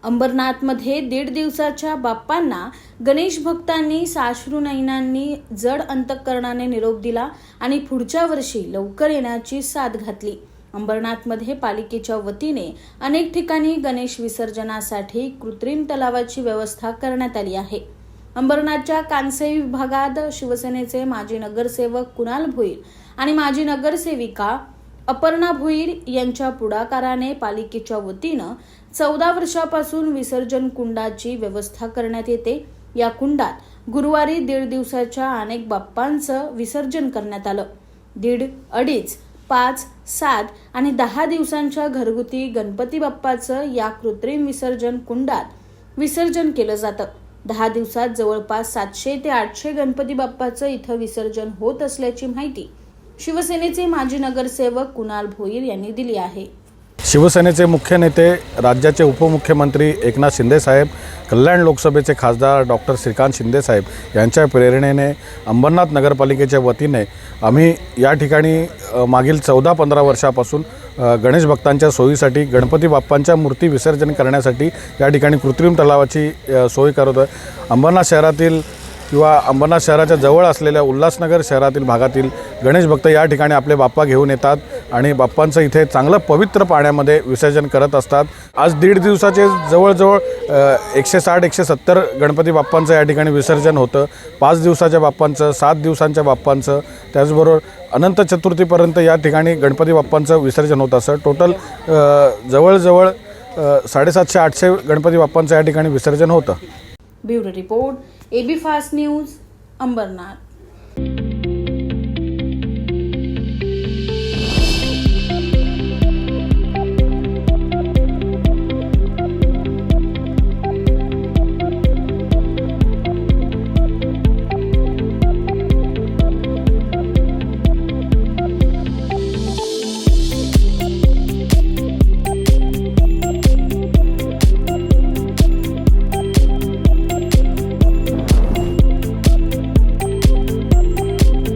अंबरनाथमध्ये 1.5 दिवसाच्या बाप्पांना गणेश भक्तांनी साश्रू नयनांनी जड अंतःकरणाने निरोप दिला आणि पुढच्या वर्षी लवकर येण्याची साथ घातली। अंबरनाथमध्ये पालिकेच्या वतीने अनेक ठिकाणी गणेश विसर्जनासाठी कृत्रिम तलावाची व्यवस्था करण्यात आली आहे। अंबरनाथच्या कांसई विभागात शिवसेनेचे माजी नगरसेवक कुणाल भोईर आणि माजी नगरसेविका अपर्णा भोईर यांच्या पुढाकाराने पालिकेच्या वतीनं 14 वर्षापासून विसर्जन कुंडाची व्यवस्था करण्यात येते। या कुंडात गुरुवारी 1.5 दिवसाच्या अनेक बाप्पांचं विसर्जन करण्यात आलं। 1.5, 2.5, 5, 7 आणि 10 दिवसांच्या घरगुती गणपती बाप्पाचं या कृत्रिम विसर्जन कुंडात विसर्जन केलं जातं। 10 दिवसात जवळपास 700 ते 800 गणपती बाप्पाचं इथं विसर्जन होत असल्याची माहिती शिवसेनेचे माजी नगरसेवक कुणाल भोईर यांनी दिली आहे। शिवसेनेचे मुख्य नेते, राज्याचे उपमुख्यमंत्री एकनाथ शिंदे साहेब, कल्याण लोकसभेचे खासदार डॉक्टर श्रीकांत शिंदे साहेब यांच्या प्रेरणेने अंबरनाथ नगरपालिकेच्या वतीने आम्ही या ठिकाणी मागील 14-15 वर्षापासून गणेश भक्तांच्या सोयीसाठी गणपती बाप्पांच्या मूर्ती विसर्जन करण्यासाठी या ठिकाणी कृत्रिम तलावाची सोय करत आहे। अंबरनाथ शहरातील किंवा अंबरनाथ शहराच्या जवळ असलेल्या उल्हासनगर शहरातील भागातील गणेश भक्त या ठिकाणी आपले बाप्पा घेऊन येतात आणि बाप्पांचं इथे चांगलं पवित्र पाण्यामध्ये विसर्जन करत असतात। आज 1.5 दिवसाचे जवळजवळ 160-170 गणपती बाप्पांचं या ठिकाणी विसर्जन होतं। 5 दिवसाच्या बाप्पांचं, 7 दिवसांच्या बाप्पांचं, त्याचबरोबर अनंत चतुर्थीपर्यंत या ठिकाणी गणपती बाप्पांचं विसर्जन होत असं टोटल जवळजवळ 750-800 गणपती बाप्पांचं या ठिकाणी विसर्जन होतं। Bureau report, AB fast news, Ambernath.